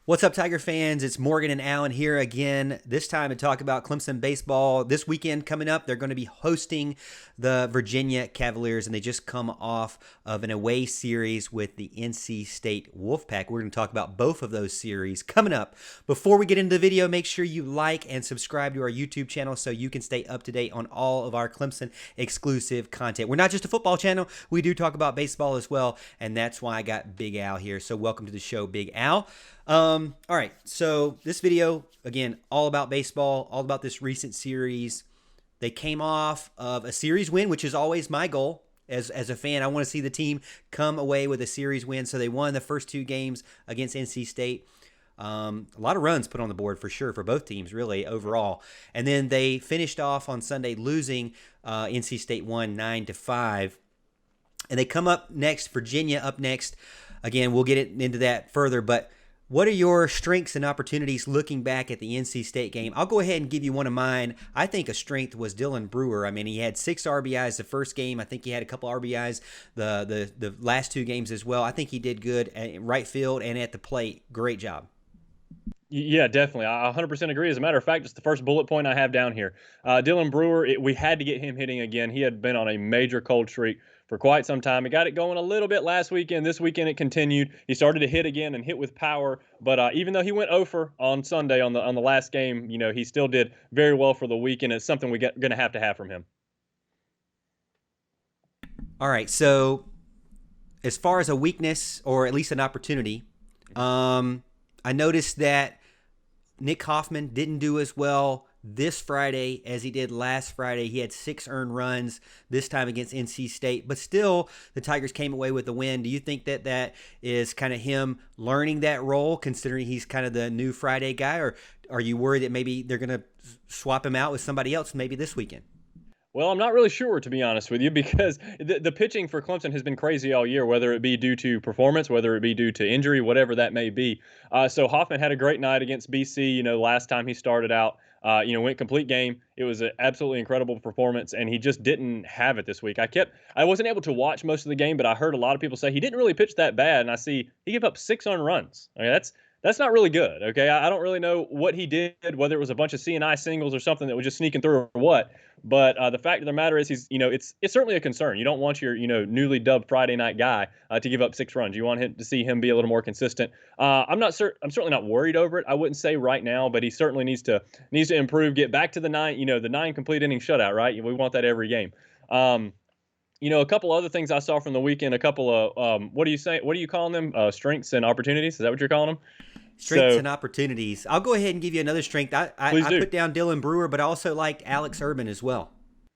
What's up, Tiger fans? It's Morgan and Allen here again, this time to talk about Clemson baseball. This weekend coming up, they're going to be hosting the Virginia Cavaliers, and they just come off of an away series with the NC State Wolfpack. We're going to talk about both of those series coming up. Before we get into the video, make sure you like and subscribe to our YouTube channel so you can stay up to date on all of our Clemson exclusive content. We're not just a football channel, we do talk about baseball as well, and that's why I got Big Al here. So welcome to the show, Big Al. All right, so this video, again, all about baseball, all about this recent series. They came off of a series win, which is always my goal as a fan. I want to see the team come away with a series win. So they won the first two games against NC State. A lot of runs put on the board for sure for both teams, really, overall. And then they finished off on Sunday losing. NC State won 9-5. And they come up next, Virginia up next. Again, we'll get into that further, but what are your strengths and opportunities looking back at the NC State game? I'll go ahead and give you one of mine. I think a strength was Dylan Brewer. I mean, he had 6 RBIs the first game. I think he had a couple RBIs the last 2 games as well. I think he did good at right field and at the plate. Great job. Yeah, definitely. I 100% agree. As a matter of fact, it's the first bullet point I have down here. Dylan Brewer, we had to get him hitting again. He had been on a major cold streak for quite some time. He got it going a little bit last weekend. This weekend it continued. He started to hit again and hit with power. But even though he went 0 for on Sunday on the last game, he still did very well for the week, and it's something we're going to have from him. All right, so as far as a weakness or at least an opportunity, I noticed that Nick Hoffman didn't do as well this Friday as he did last Friday. He had 6 earned runs this time against NC State, but still the Tigers came away with the win. Do you think that that is kind of him learning that role, considering he's kind of the new Friday guy, or are you worried that maybe they're going to swap him out with somebody else maybe this weekend? Well, I'm not really sure, to be honest with you, because the pitching for Clemson has been crazy all year, whether it be due to performance, whether it be due to injury, whatever that may be. So Hoffman had a great night against BC. Last time he started out, went complete game. It was an absolutely incredible performance, and he just didn't have it this week. I wasn't able to watch most of the game, but I heard a lot of people say he didn't really pitch that bad, and I see he gave up 6 earned runs. I mean, that's not really good. Okay, I don't really know what he did, whether it was a bunch of CNI singles or something that was just sneaking through or what. But the fact of the matter is, it's certainly a concern. You don't want your newly dubbed Friday night guy to give up 6 runs. You want him to see him be a little more consistent. I'm certainly not worried over it. I wouldn't say right now, but he certainly needs to improve, get back to the 9 complete inning shutout. Right, we want that every game. A couple other things I saw from the weekend. A couple of what do you say? What are you calling them? Strengths and opportunities? Is that what you're calling them? Strengths and opportunities. I'll go ahead and give you another strength. I Please do. put down Dylan Brewer, but I also liked Alex Urban as well.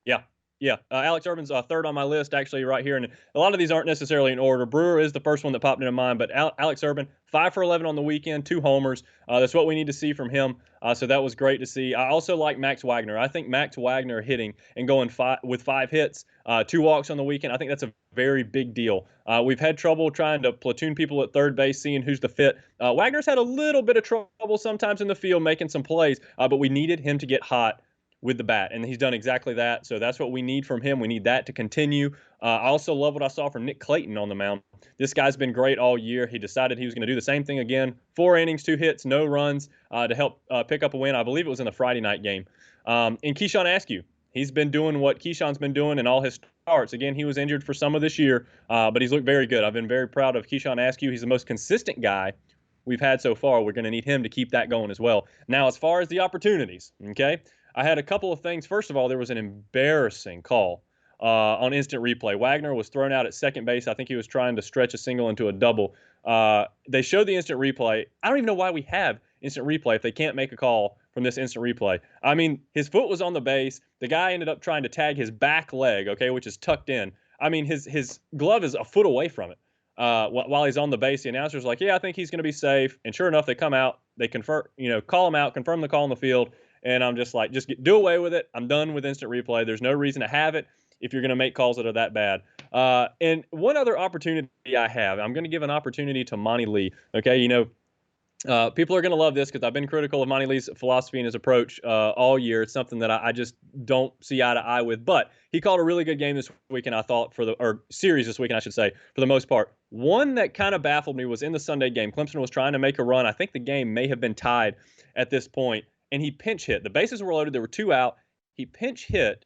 Yeah. Yeah. Alex Urban's third on my list, actually, right here. And a lot of these aren't necessarily in order. Brewer is the first one that popped into mind, but Alex Urban, 5 for 11 on the weekend, 2 homers. That's what we need to see from him. So that was great to see. I also like Max Wagner. I think Max Wagner hitting and going with 5 hits, 2 walks on the weekend, I think that's a very big deal. We've had trouble trying to platoon people at third base, seeing who's the fit. Wagner's had a little bit of trouble sometimes in the field making some plays, but we needed him to get hot with the bat, and he's done exactly that. So that's what we need from him. We need that to continue. I also love what I saw from Nick Clayton on the mound. This guy's been great all year. He decided he was going to do the same thing again. 4 innings, 2 hits, no runs to help pick up a win. I believe it was in the Friday night game. And Keyshawn Askew, he's been doing what Keyshawn's been doing in all his starts. Again, he was injured for some of this year, but he's looked very good. I've been very proud of Keyshawn Askew. He's the most consistent guy we've had so far. We're going to need him to keep that going as well. Now, as far as the opportunities, okay, I had a couple of things. First of all, there was an embarrassing call on instant replay. Wagner was thrown out at second base. I think he was trying to stretch a single into a double. They showed the instant replay. I don't even know why we have instant replay if they can't make a call from this instant replay. I mean, his foot was on the base. The guy ended up trying to tag his back leg, okay, which is tucked in. I mean, his glove is a foot away from it. While he's on the base, the announcer's like, yeah, I think he's going to be safe. And sure enough, they come out, they call him out, confirm the call on the field. And I'm just like, do away with it. I'm done with instant replay. There's no reason to have it if you're going to make calls that are that bad. And one other opportunity I have, I'm going to give an opportunity to Monty Lee. Okay, People are going to love this because I've been critical of Monty Lee's philosophy and his approach all year. It's something that I just don't see eye to eye with. But he called a really good game this weekend, I thought, or series this weekend, I should say, for the most part. One that kind of baffled me was in the Sunday game. Clemson was trying to make a run. I think the game may have been tied at this point, and he pinch hit. The bases were loaded. There were two out. He pinch hit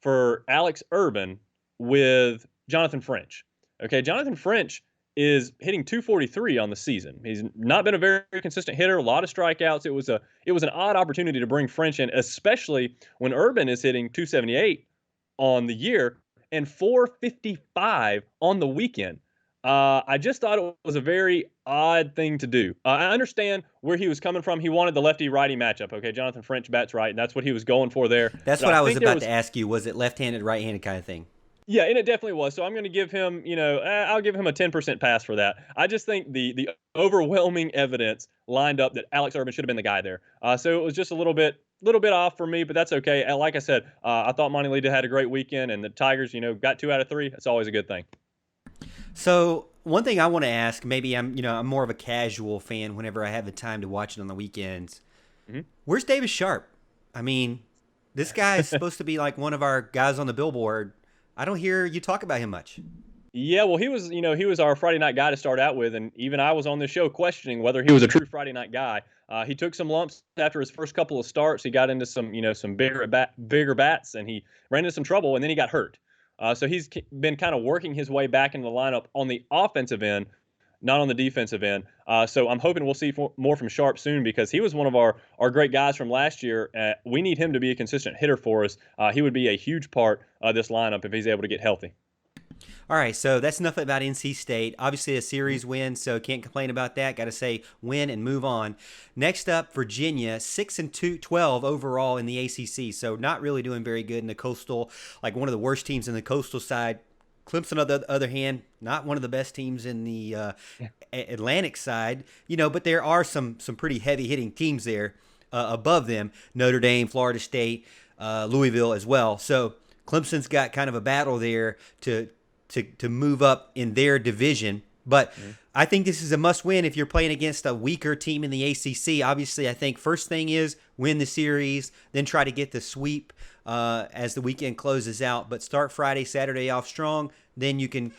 for Alex Urban with Jonathan French. Okay, Jonathan French is hitting 243 on the season. He's not been a very consistent hitter, a lot of strikeouts. It was an odd opportunity to bring French in, especially when Urban is hitting 278 on the year and 455 on the weekend. I just thought it was a very odd thing to do. I understand where he was coming from. He wanted the lefty righty matchup. Okay, Jonathan French bats right, and that's what he was going for there. That's But what I I was think there about was to ask you. Was it left-handed, right-handed kind of thing? yeah, and it definitely was. So I'm going to give him, I'll give him a 10% pass for that. I just think the overwhelming evidence lined up that Alex Urban should have been the guy there. So it was just a little bit off for me, but that's okay. Like I said, I thought Monty Lee had a great weekend, and the Tigers, got 2 out of 3. That's always a good thing. So one thing I want to ask, maybe I'm more of a casual fan whenever I have the time to watch it on the weekends. Mhm. Where's Davis Sharp? I mean, this guy is supposed to be like one of our guys on the billboard. I don't hear you talk about him much. Yeah, well, he was our Friday night guy to start out with, and even I was on the show questioning whether he was a true Friday night guy. He took some lumps after his first couple of starts. He got into some bigger bats, and he ran into some trouble, and then he got hurt. So he's been kind of working his way back into the lineup on the offensive end, not on the defensive end. So I'm hoping we'll see more from Sharp soon because he was one of our great guys from last year. We need him to be a consistent hitter for us. He would be a huge part of this lineup if he's able to get healthy. All right, so that's enough about NC State. Obviously, a series win, so can't complain about that. Got to say win and move on. Next up, Virginia, 6-12 overall in the ACC, so not really doing very good in the Coastal, like one of the worst teams in the Coastal side. Clemson, on the other hand, not one of the best teams in the Atlantic side, but there are some pretty heavy hitting teams there above them: Notre Dame, Florida State, Louisville as well. So Clemson's got kind of a battle there to move up in their division. But I think this is a must win if you're playing against a weaker team in the ACC. Obviously, I think first thing is win the series, then try to get the sweep as the weekend closes out. But start Friday, Saturday off strong. Then you can,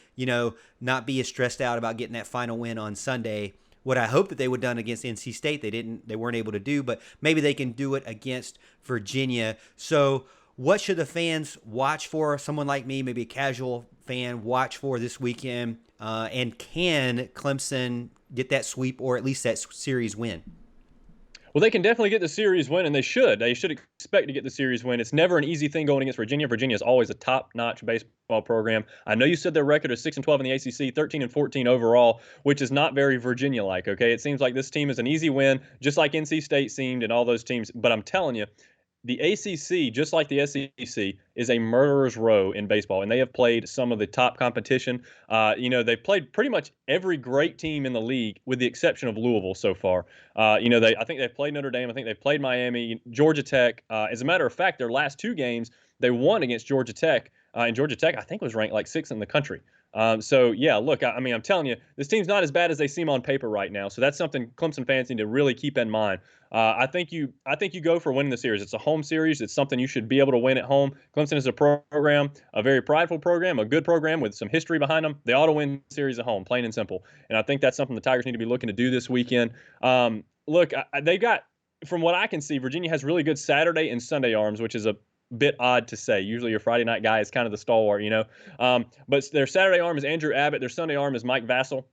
not be as stressed out about getting that final win on Sunday. What I hope that they would have done against NC State, they weren't able to do, but maybe they can do it against Virginia. So what should the fans watch for? Someone like me, maybe a casual fan, watch for this weekend? And can Clemson get that sweep or at least that series win? Well, they can definitely get the series win, and they should. They should expect to get the series win. It's never an easy thing going against Virginia. Virginia is always a top-notch baseball program. I know you said their record is 6-12 in the ACC, 13-14 overall, which is not very Virginia-like. Okay, it seems like this team is an easy win, just like NC State seemed, and all those teams. But I'm telling you, the ACC, just like the SEC, is a murderer's row in baseball, and they have played some of the top competition. They've played pretty much every great team in the league, with the exception of Louisville so far. I think they've played Notre Dame. I think they've played Miami, Georgia Tech. As a matter of fact, their last two games they won against Georgia Tech, and Georgia Tech I think was ranked like sixth in the country. So yeah, look, I mean, I'm telling you, this team's not as bad as they seem on paper right now. So that's something Clemson fans need to really keep in mind. I think you go for winning the series. It's a home series. It's something you should be able to win at home. Clemson is a program, a very prideful program, a good program with some history behind them. They ought to win series at home, plain and simple. And I think that's something the Tigers need to be looking to do this weekend. Look, they got, from what I can see, Virginia has really good Saturday and Sunday arms, which is a bit odd to say. Usually your Friday night guy is kind of the stalwart. But their Saturday arm is Andrew Abbott. Their Sunday arm is Mike Vassell.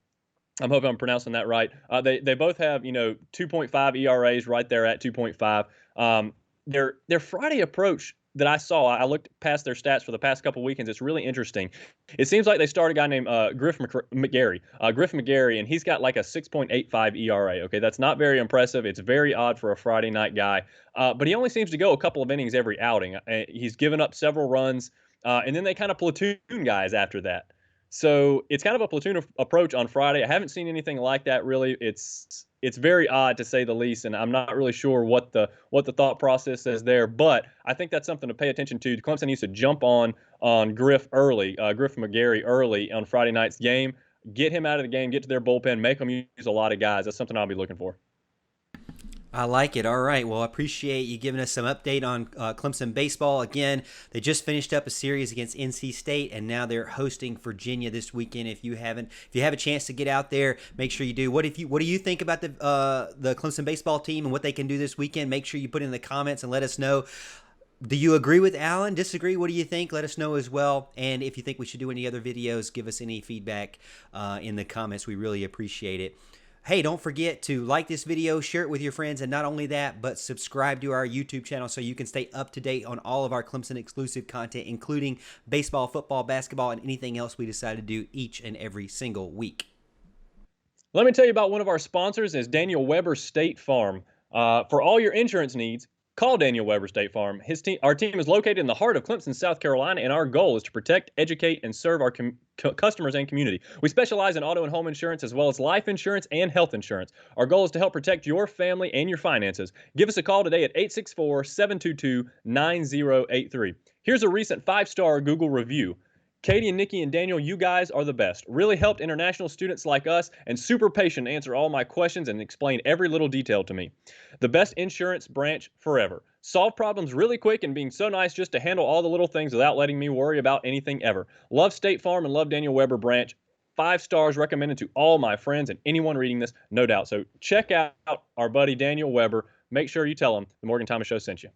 I'm hoping I'm pronouncing that right. They both have 2.5 ERAs right there at 2.5. Their Friday approach that I saw, I looked past their stats for the past couple weekends. It's really interesting. It seems like they started a guy named Griff McGarry. Griff McGarry, and he's got like a 6.85 ERA. Okay, that's not very impressive. It's very odd for a Friday night guy. But he only seems to go a couple of innings every outing. He's given up several runs, and then they kind of platoon guys after that. So it's kind of a platoon approach on Friday. I haven't seen anything like that really. It's very odd to say the least, and I'm not really sure what the thought process is there. But I think that's something to pay attention to. Clemson needs to jump on Griff early, Griff McGarry early on Friday night's game. Get him out of the game. Get to their bullpen. Make them use a lot of guys. That's something I'll be looking for. I like it. All right. Well, I appreciate you giving us some update on Clemson baseball. Again, they just finished up a series against NC State, and now they're hosting Virginia this weekend. If you have a chance to get out there, make sure you do. What do you think about the Clemson baseball team and what they can do this weekend? Make sure you put in the comments and let us know. Do you agree with Alan? Disagree? What do you think? Let us know as well. And if you think we should do any other videos, give us any feedback in the comments. We really appreciate it. Hey, don't forget to like this video, share it with your friends, and not only that, but subscribe to our YouTube channel so you can stay up to date on all of our Clemson exclusive content, including baseball, football, basketball, and anything else we decide to do each and every single week. Let me tell you about one of our sponsors is Daniel Weber State Farm. For all your insurance needs, call Daniel Weber State Farm. Our team is located in the heart of Clemson, South Carolina, and our goal is to protect, educate, and serve our customers and community. We specialize in auto and home insurance as well as life insurance and health insurance. Our goal is to help protect your family and your finances. Give us a call today at 864-722-9083. Here's a recent 5-star Google review. Katie and Nikki and Daniel, you guys are the best. Really helped international students like us and super patient to answer all my questions and explain every little detail to me. The best insurance branch forever. Solve problems really quick and being so nice just to handle all the little things without letting me worry about anything ever. Love State Farm and love Daniel Weber branch. 5 stars recommended to all my friends and anyone reading this, no doubt. So check out our buddy Daniel Weber. Make sure you tell him the Morgan Thomas Show sent you.